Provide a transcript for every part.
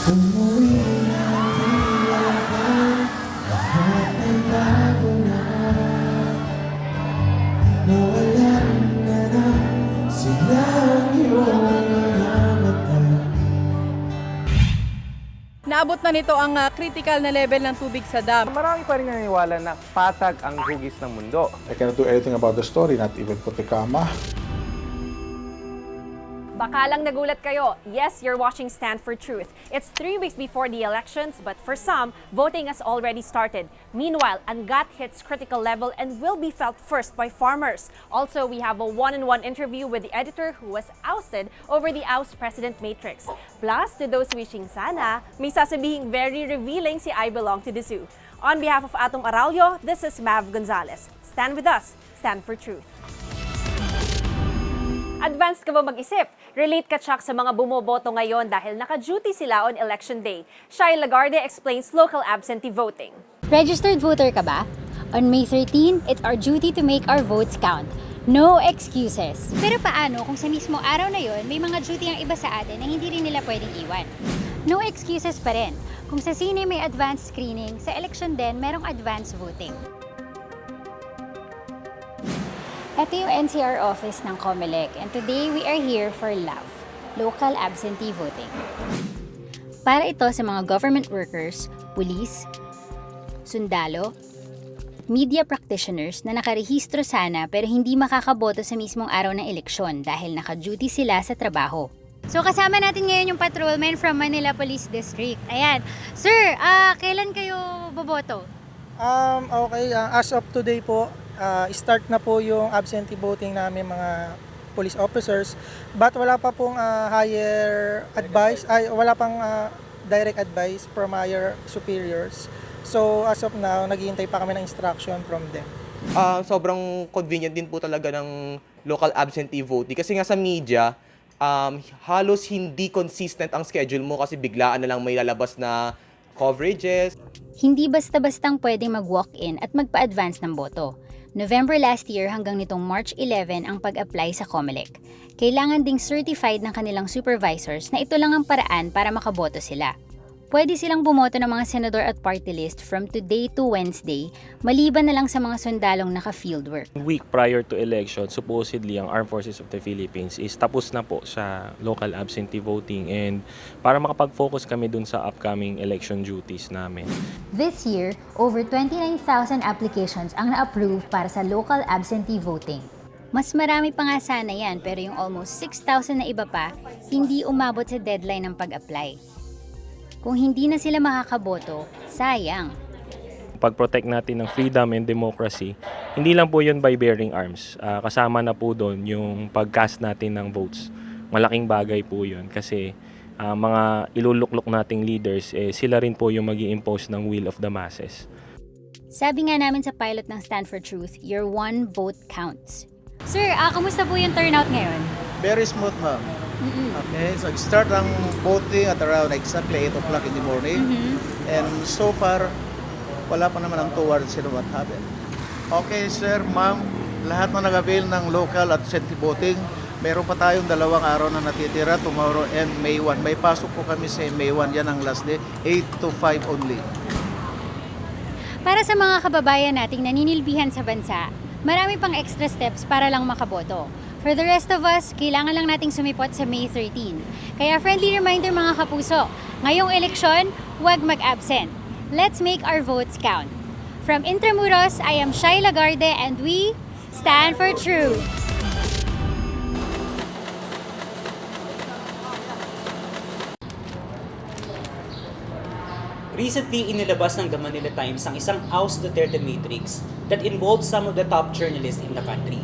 Umuwi na tila ba, lahat ay bago na. Nawalan na sila ang iyong mga mata. Naabot na nito ang critical na level ng tubig sa dam. Marami pa rin naniniwala na patag ang hugis ng mundo. I cannot do anything about the story, not even put the kama. Baka lang nagulat kayo. Yes, you're watching Stand for Truth. It's 3 weeks before the elections, but for some, voting has already started. Meanwhile, Angat hits critical level and will be felt first by farmers. Also, we have a one-on-one interview with the editor who was ousted over the Oust President Matrix. Plus, to those wishing sana, may sasabihing very revealing si I belong to the zoo. On behalf of Atong Aralyo, this is Mav Gonzalez. Stand with us. Stand for Truth. Advanced ka ba mag-isip? Relate ka tsak sa mga bumoboto ngayon dahil naka-duty sila on Election Day. Shai Lagarde explains local absentee voting. Registered voter ka ba? On May 13, it's our duty to make our votes count. No excuses. Pero paano kung sa mismo araw na yon may mga duty ang iba sa atin na hindi rin nila pwedeng iwan? No excuses pa rin. Kung sa sine may advanced screening, sa election din merong advanced voting. Ito yung NCR office ng COMELEC and today we are here for LAV, Local Absentee Voting. Para ito sa mga government workers, pulis, sundalo, media practitioners na nakarehistro sana pero hindi makakaboto sa mismong araw ng eleksyon dahil naka-duty sila sa trabaho. So kasama natin ngayon yung patrolman from Manila Police District. Ayan. Sir, kailan kayo boboto? Okay, as of today po, start na po yung absentee voting namin mga police officers, but wala pa pong higher advice, wala pang direct advice from higher superiors. So as of now, naghihintay pa kami ng instruction from them. Sobrang convenient din po talaga ng local absentee voting kasi nga sa media, halos hindi consistent ang schedule mo kasi biglaan na lang may lalabas na coverages. Hindi basta-bastang pwedeng mag-walk-in at magpa-advance ng boto. November last year hanggang nitong March 11 ang pag-apply sa COMELEC. Kailangan ding certified ng kanilang supervisors na ito lang ang paraan para makaboto sila. Pwede silang bumoto ng mga senador at party list from today to Wednesday, maliban na lang sa mga sundalong naka-fieldwork. Week prior to election, supposedly ang Armed Forces of the Philippines is tapos na po sa local absentee voting and para makapag-focus kami dun sa upcoming election duties namin. This year, over 29,000 applications ang na-approve para sa local absentee voting. Mas marami pa nga sana yan pero yung almost 6,000 na iba pa, hindi umabot sa deadline ng pag-apply. Kung hindi na sila makakaboto, sayang. Pag-protect natin ng freedom and democracy, hindi lang po yun by bearing arms. Kasama na po doon yung pag-cast natin ng votes. Malaking bagay po yun kasi mga iluluklok nating leaders, sila rin po yung mag-i-impose ng will of the masses. Sabi nga namin sa pilot ng Stand for Truth, your one vote counts. Sir, kamusta po yung turnout ngayon? Very smooth, ma'am. Okay, so start ang voting at around exactly 8 o'clock in the morning. And so far, wala pa naman ang towards what happened. Okay, sir, ma'am, lahat na nag-avail ng local at absentee voting, meron pa tayong 2 araw na natitira, tomorrow and May 1. May pasok po kami sa May 1, yan ang last day, 8 to 5 only. Para sa mga kababayan nating naninilbihan sa bansa, marami pang extra steps para lang makaboto. For the rest of us, kailangan lang nating sumipot sa May 13. Kaya friendly reminder mga kapuso, ngayong eleksyon, huwag mag-absent. Let's make our votes count. From Intramuros, I am Shai Lagarde and we stand for truth. Recently, inilabas ng the Manila Times ang isang Oust Duterte matrix that involves some of the top journalists in the country.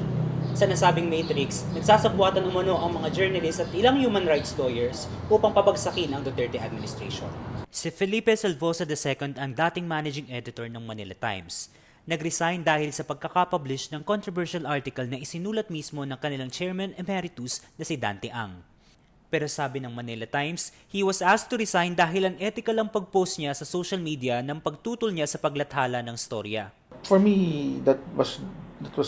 Sa nasabing matrix, nagsasabwatan umano ang mga journalists at ilang human rights lawyers upang pabagsakin ang Duterte administration. Si Felipe Salvosa II ang dating managing editor ng Manila Times. Nag-resign dahil sa pagkakapublish ng controversial article na isinulat mismo ng kanilang chairman emeritus na si Dante Ang. Pero sabi ng Manila Times, he was asked to resign dahil unethical ang pag-post niya sa social media ng pagtutol niya sa paglathala ng storya. For me, that was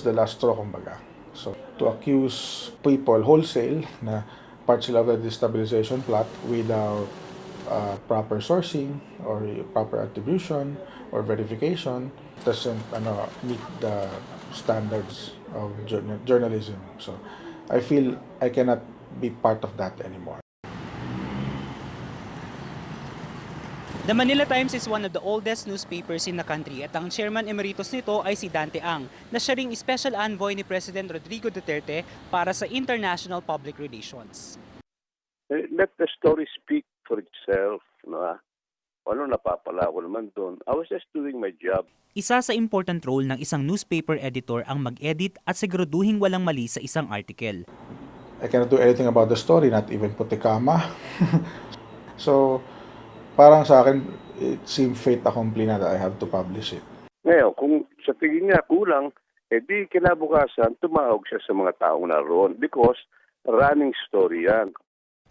the last straw, kumbaga. So, to accuse people wholesale na part sila of the destabilization plot without proper sourcing or proper attribution or verification doesn't meet the standards of journalism. So I feel I cannot be part of that anymore. The Manila Times is one of the oldest newspapers in the country at ang chairman emeritus nito ay si Dante Ang, na siya ring special envoy ni President Rodrigo Duterte para sa international public relations. Let the story speak for itself. No? Ano napapala ko naman doon? I was just doing my job. Isa sa important role ng isang newspaper editor ang mag-edit at siguraduhing walang mali sa isang article. I cannot do anything about the story, not even put the comma. So, parang sa akin, it seemed fait accompli na that I have to publish it. Ngayon, kung sa tingin niya kulang, di kinabukasan, tumawag siya sa mga taong naroon because running story yan.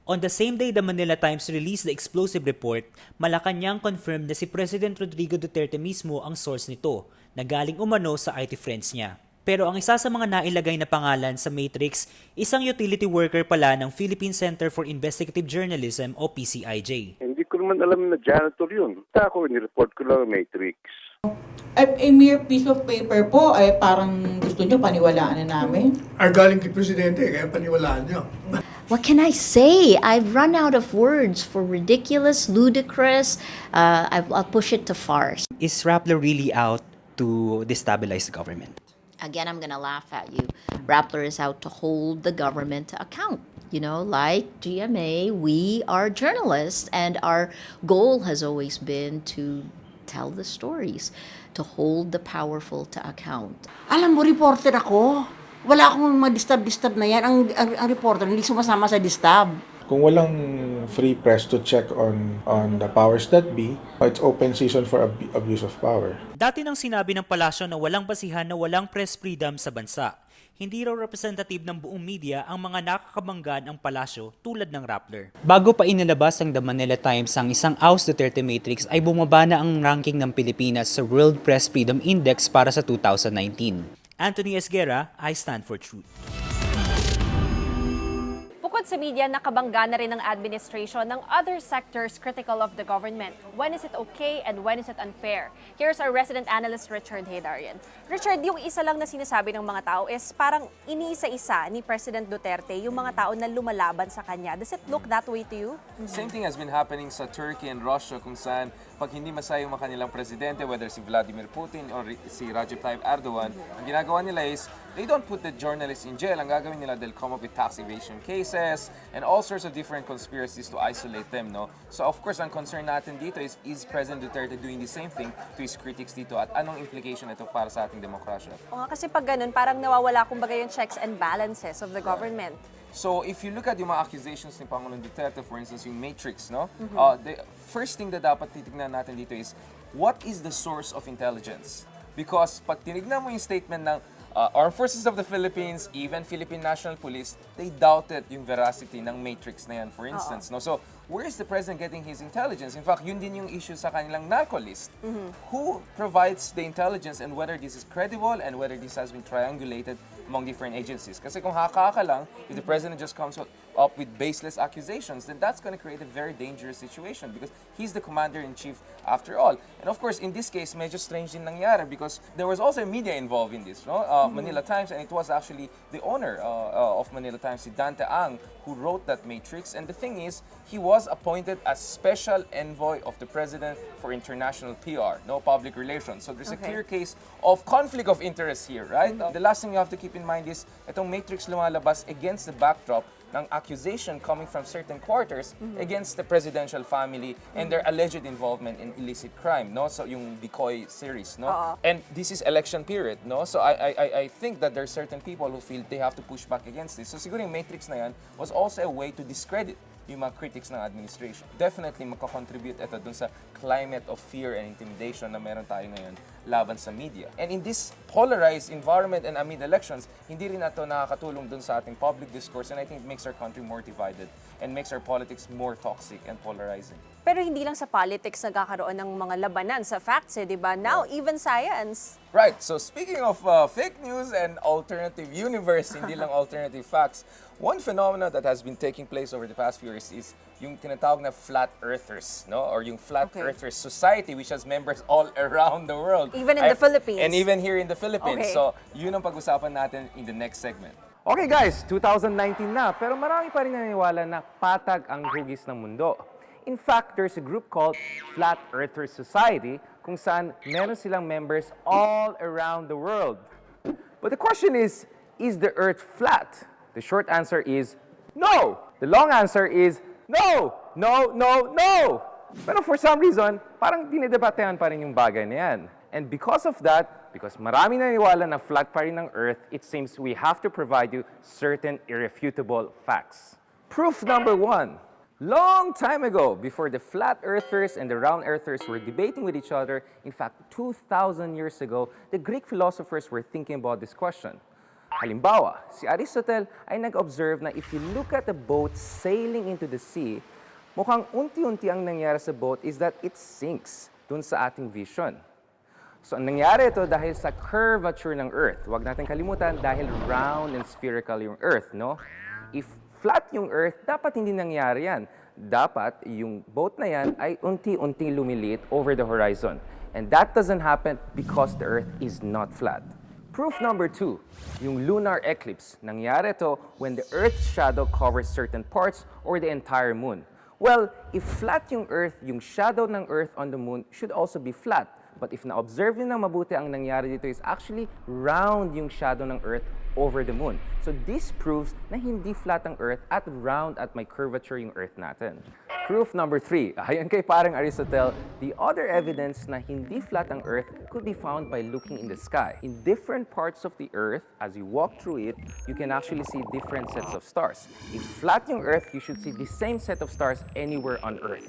On the same day the Manila Times released the explosive report, Malacanang confirmed na si President Rodrigo Duterte mismo ang source nito, na galing umano sa IT friends niya. Pero ang isa sa mga nailagay na pangalan sa Matrix, isang utility worker pala ng Philippine Center for Investigative Journalism o PCIJ. Hindi ko naman alam na janitor yun. Ako, nireport ko lang Matrix. A mere piece of paper po ay parang gusto nyo paniwalaan na namin. Galing kay Presidente, kaya paniwalaan nyo. What can I say? I've run out of words for ridiculous, ludicrous. I'll push it to farce. Is Rappler really out to destabilize the government? Again, I'm gonna laugh at you. Rappler is out to hold the government to account. You know, like GMA, we are journalists, and our goal has always been to tell the stories, to hold the powerful to account. Alam mo, reporter ako. Wala akong ma-disturb na yan. Ang reporter hindi sumasama sa disturb. Kung walang free press to check on the powers that be, it's open season for abuse of power. Dati nang sinabi ng palasyo na walang basihan na walang press freedom sa bansa. Hindi raw representative ng buong media ang mga nakakabanggan ang palasyo tulad ng Rappler. Bago pa inilabas ng The Manila Times ang isang Oust Duterte Matrix ay bumaba na ang ranking ng Pilipinas sa World Press Freedom Index para sa 2019. Anthony Esguerra, I Stand for Truth. Bukod sa media, nakabangga na rin ng administration ng other sectors critical of the government. When is it okay and when is it unfair? Here's our resident analyst, Richard Haydarian. Richard, yung isa lang na sinasabi ng mga tao is parang iniisa-isa ni President Duterte yung mga tao na lumalaban sa kanya. Does it look that way to you? Same thing has been happening sa Turkey and Russia kung saan pag hindi masaya yung mga kanilang presidente, whether si Vladimir Putin or si Recep Tayyip Erdogan, ang ginagawa nila is they don't put the journalists in jail. Ang gagawin nila, they'll come up with tax evasion cases and all sorts of different conspiracies to isolate them, no? So of course, ang concern natin dito is President Duterte doing the same thing to his critics dito at anong implication ito para sa ating demokrasya? O nga, kasi pag ganun, parang nawawala kumbaga yung checks and balances of the government. So if you look at yung mga accusations ni Pangulong Duterte, for instance, yung Matrix, no? The first thing na dapat titignan natin dito is, what is the source of intelligence? Because pag tinignan mo yung statement ng Armed Forces of the Philippines, even Philippine National Police, they doubted yung veracity ng Matrix na yan, for instance. No? So, where is the President getting his intelligence? In fact, yun din yung issue sa kanilang narco list. Who provides the intelligence and whether this is credible and whether this has been triangulated among different agencies? Kasi kung haka-haka lang, if the President just comes up with baseless accusations, then that's going to create a very dangerous situation because he's the commander-in-chief after all. And of course, in this case, medyo strange din nangyari because there was also media involved in this, no? Manila Times, and it was actually the owner of Manila Times, si Dante Ang, who wrote that Matrix. And the thing is, he was appointed as special envoy of the President for international PR, no public relations. So there's a clear case of conflict of interest here, right? The last thing you have to keep in mind is, itong Matrix lumalabas against the backdrop ng accusation coming from certain quarters against the presidential family and their alleged involvement in illicit crime, no? So yung Decoy series, no? And this is election period, no? So I think that there are certain people who feel they have to push back against this. So siguro yung Matrix na yan was also a way to discredit yung mga critics ng administration. Definitely makakontribute ito dun sa climate of fear and intimidation na meron tayo ngayon laban sa media. And in this polarized environment and amid elections, hindi rin ito nakakatulong dun sa ating public discourse, and I think it makes our country more divided and makes our politics more toxic and polarizing. Pero hindi lang sa politics nagkakaroon ng mga labanan sa facts, di ba? Now, even science. Right. So speaking of fake news and alternative universe, hindi lang alternative facts, one phenomenon that has been taking place over the past few years is yung tinatawag na flat earthers, no? Or yung flat earthers society which has members all around the world. Even in the Philippines. And even here in the Philippines. Okay. So, yun ang pag-usapan natin in the next segment. Okay guys, 2019 na, pero marami pa rin naniniwala na patag ang hugis ng mundo. In fact, there's a group called Flat Earthers Society kung saan meron silang members all around the world. But the question is the Earth flat? The short answer is no! The long answer is no! No, no, no! Pero for some reason, parang dinidebatehan pa rin yung bagay na yan. And because of that, because marami naniniwala na flat pa rin ng Earth, it seems we have to provide you certain irrefutable facts. Proof number 1. Long time ago, before the flat earthers and the round earthers were debating with each other, in fact, 2,000 years ago, the Greek philosophers were thinking about this question. Halimbawa, si Aristotle ay nag-observe na if you look at a boat sailing into the sea, mukhang unti-unti ang nangyari sa boat is that it sinks dun sa ating vision. So, ang nangyari ito dahil sa curvature ng Earth. Huwag natin kalimutan dahil round and spherical yung Earth, no? If flat yung Earth, dapat hindi nangyari yan. Dapat yung boat na yan ay unti-unti lumiliit over the horizon. And that doesn't happen because the Earth is not flat. Proof number 2, yung lunar eclipse. Nangyari ito when the Earth's shadow covers certain parts or the entire moon. Well, if flat yung Earth, yung shadow ng Earth on the moon should also be flat. But if na-observe nyo ng mabuti, ang nangyari dito is actually round yung shadow ng Earth over the moon. So this proves na hindi flat ang Earth at round at may curvature yung Earth natin. Proof number 3, ayon kay parang Aristotle, the other evidence na hindi flat ang Earth could be found by looking in the sky. In different parts of the Earth, as you walk through it, you can actually see different sets of stars. If flat yung Earth, you should see the same set of stars anywhere on Earth.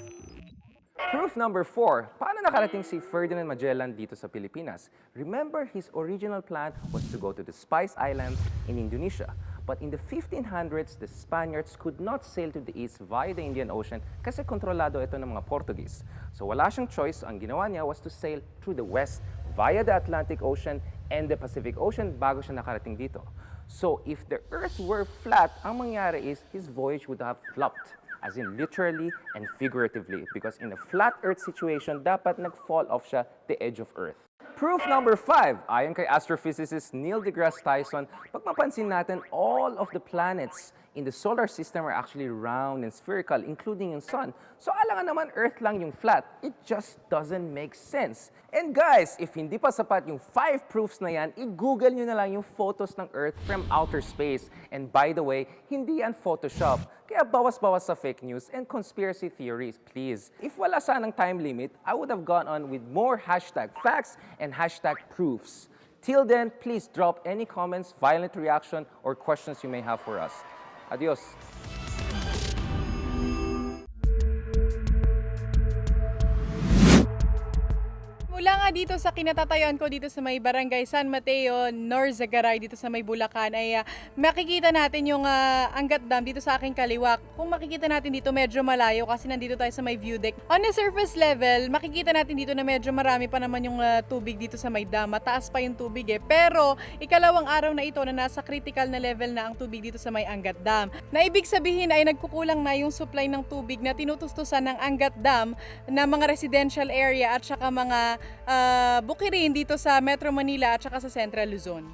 Proof number 4, paano nakarating si Ferdinand Magellan dito sa Pilipinas? Remember, his original plan was to go to the Spice Islands in Indonesia. But in the 1500s, the Spaniards could not sail to the east via the Indian Ocean kasi kontrolado ito ng mga Portuguese. So wala siyang choice, ang ginawa niya was to sail through the west via the Atlantic Ocean and the Pacific Ocean bago siya nakarating dito. So if the Earth were flat, ang mangyari is his voyage would have flopped. As in literally and figuratively, because in a flat Earth situation, dapat nag-fall off siya the edge of Earth. Proof number 5, ayon kay astrophysicist Neil deGrasse Tyson, pag mapansin natin, all of the planets in the solar system are actually round and spherical, including yung sun. So alangan naman Earth lang yung flat. It just doesn't make sense. And guys, if hindi pa sapat yung 5 proofs na yan, i-google nyo na lang yung photos ng Earth from outer space. And by the way, hindi yan Photoshop. Kaya bawas-bawas sa fake news and conspiracy theories, please. If wala sanang time limit, I would have gone on with more hashtag facts and hashtag proofs. Till then, please drop any comments, violent reaction, or questions you may have for us. Adios. Mula nga dito sa kinatatayuan ko dito sa may Barangay San Mateo, Norzagaray, dito sa may Bulacan, ay makikita natin yung Angat Dam dito sa aking kaliwa. Kung makikita natin dito, medyo malayo kasi nandito tayo sa may view deck. On the surface level, makikita natin dito na medyo marami pa naman yung tubig dito sa may dam. Mataas pa yung tubig eh. Pero ikalawang araw na ito na nasa critical na level na ang tubig dito sa may Angat Dam. Na ibig sabihin ay nagkukulang na yung supply ng tubig na tinutustusan ng Angat Dam na mga residential area at saka mga bukirin dito sa Metro Manila at saka sa Central Luzon.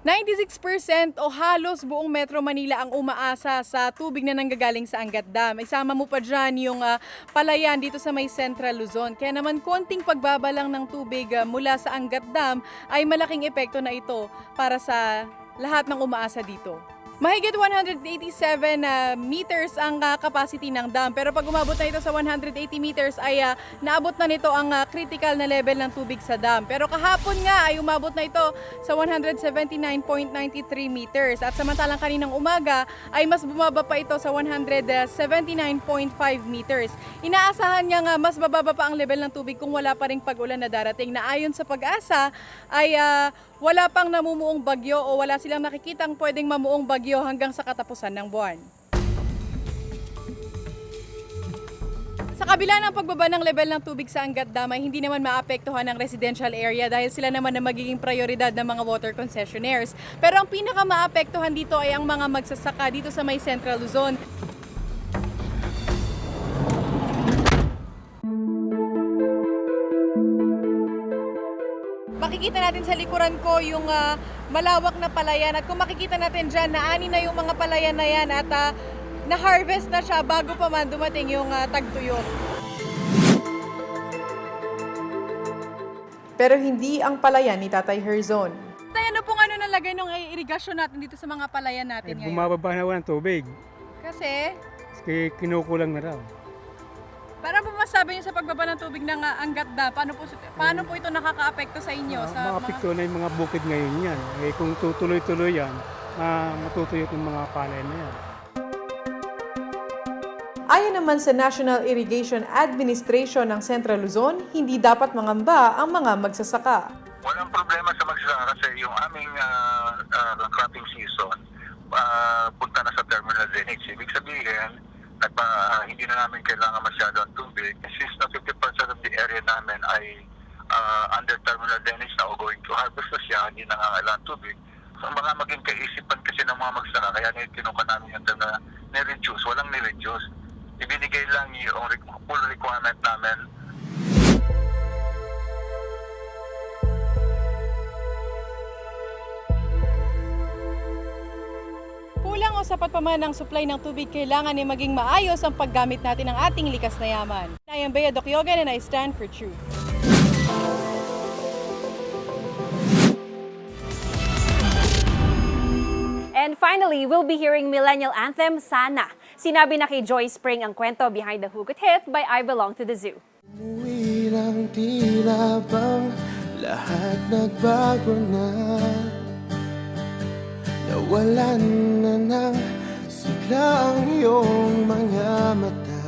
96% o halos buong Metro Manila ang umaasa sa tubig na nanggagaling sa Angat Dam. Isama mo pa dyan yung palayan dito sa may Central Luzon. Kaya naman konting pagbabalang ng tubig mula sa Angat Dam ay malaking epekto na ito para sa lahat ng umaasa dito. Mahigit 187 meters ang capacity ng dam, pero pag umabot na ito sa 180 meters ay naabot na nito ang critical na level ng tubig sa dam. Pero kahapon nga ay umabot na ito sa 179.93 meters at samantalang kaninang umaga ay mas bumaba pa ito sa 179.5 meters. Inaasahan niya nga mas bababa pa ang level ng tubig kung wala pa ring pag-ulan na darating, na ayon sa Pag-asa ay wala pang namumuong bagyo o wala silang nakikitang pwedeng mamuong bagyo hanggang sa katapusan ng buwan. Sa kabila ng pagbaba ng level ng tubig sa Angat Dam ay hindi naman maapektuhan ang residential area dahil sila naman na magiging prioridad ng mga water concessionaires. Pero ang pinaka maapektuhan dito ay ang mga magsasaka dito sa may Central Luzon. makikita natin sa likuran ko yung malawak na palayan. At kung makikita natin dyan, naani na yung mga palayan na yan at na-harvest na siya bago pa man dumating yung tagtuyot. Pero hindi ang palayan ni Tatay Herzon. Tay, ano pong nalagay ng irigasyon natin dito sa mga palayan natin ngayon? Bumababa na ng tubig. Kasi? Kinukulang na raw. Para po masabi niyo sa pagbaba ng tubig ng Angat Dam, paano po ito nakaka-apekto sa inyo? Maapekto na yung mga bukid ngayon yan. Kung tutuloy-tuloy yan, matutuyot yung mga palayan na yan. Ayon naman sa National Irrigation Administration ng Central Luzon, hindi dapat mangamba ang mga magsasaka. Walang problema sa magsasaka kasi yung aming cropping season punta na sa terminal drainage. Ibig sabihin, hindi na namin kailangan masyado ang tubig. Since na 50% of the area namin ay under terminal drainage na o going to harvest na siya, hindi na kailangan tubig. So baka maging kaisipan kasi ng mga magsasaka, kaya kinuha namin yung term na ni-reduce. Walang ni-reduce. Ibinigay lang yung full requirement namin. Kulang o sapat pa man ang supply ng tubig, kailangan ay maging maayos ang paggamit natin ng ating likas na yaman. I am Bea Docyogan and I stand for truth. And finally, we'll be hearing millennial anthem, Sana. Sinabi na kay Joy Spring ang kwento behind the hugot hit by I Belong to the Zoo. Umuwi lang tila bang lahat nagbago na. Nawalan na ng sigla ang iyong mga mata.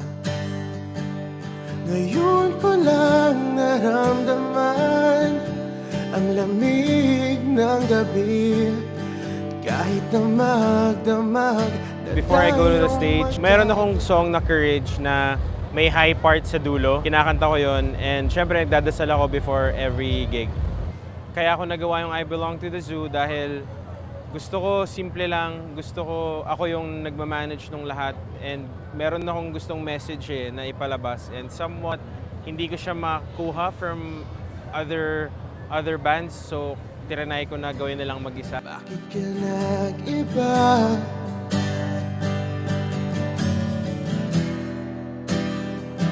Ngayon ko lang naramdaman ang lamig ng gabi. Kahit na magdamag. Before I go to the stage, mayroon akong song na Courage na may high part sa dulo. Kinakanta ko yon and syempre nagdadasal ako before every gig. Kaya ako nagawa yung I Belong to the Zoo dahil gusto ko simple lang, gusto ko ako yung nagmamanage ng lahat and meron akong gustong message na ipalabas and somewhat hindi ko siya makuha from other bands, so tiranay ko na gawin nilang mag-isa. Bakit ka nag-iba?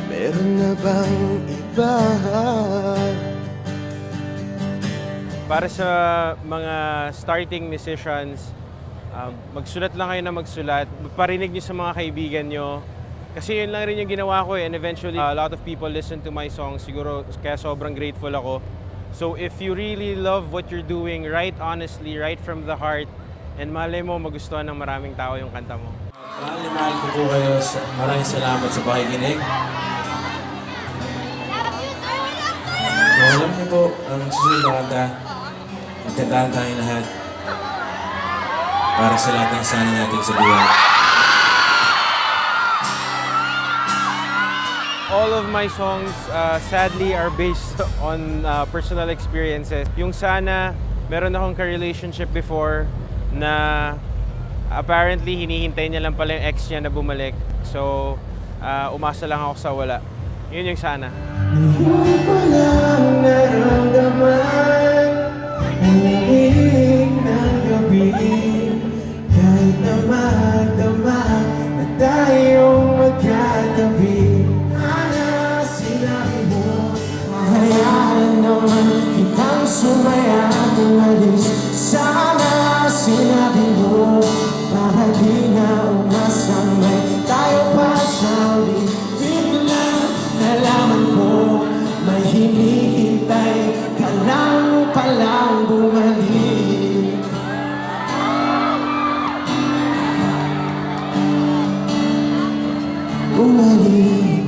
Meron na bang iba? Para sa mga starting musicians, magsulat lang kayo na magsulat. Parinig niyo sa mga kaibigan niyo. Kasi yun lang rin yung ginawa ko and eventually a lot of people listen to my songs. Siguro kaya sobrang grateful ako. So if you really love what you're doing, write honestly, write from the heart, and malay mo magustuhan ng maraming tao yung kanta mo. Mahal ko po kayo. Maraming salamat sa pakikinig. Kung alam niyo po, ang susunod na kanta, magkantahan tayong lahat para sa lahat ng sana natin sa buhay. All of my songs, sadly, are based on personal experiences. Yung Sana, meron akong ka-relationship before na apparently hinihintay niya lang pala yung ex niya na bumalik. So, umasa lang ako sa wala. Yun yung Sana. Ngayon ko lang naramdaman ang lamig ng gabi. Kahit na magdamag na tayong magkatabi. Hayaan naman kitang sumaya at umalis. Sana sinabi mo para di na umasang may tayo pa sa ulit. Biglang nalaman ko may hinihintay ka lang palang bumalik. Bumalik.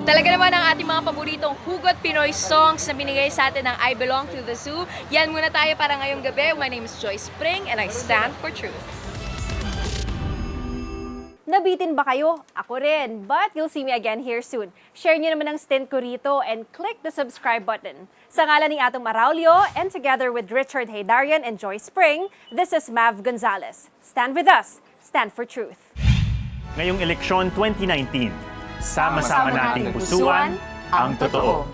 Talaga naman ang ating mga paboritong hugot Pinoy songs na binigay sa atin ng I Belong to the Zoo. Yan muna tayo para ngayong gabi. My name is Joy Spring and I stand for truth. Nabitin ba kayo? Ako rin. But you'll see me again here soon. Share nyo naman ang stint ko rito and click the subscribe button. Sa ngalan ni Atong Maraulio and together with Richard Haydarian and Joy Spring, this is Mav Gonzalez. Stand with us. Stand for truth. Ngayong eleksyon 2019, sama-sama nating pusuan ang totoo.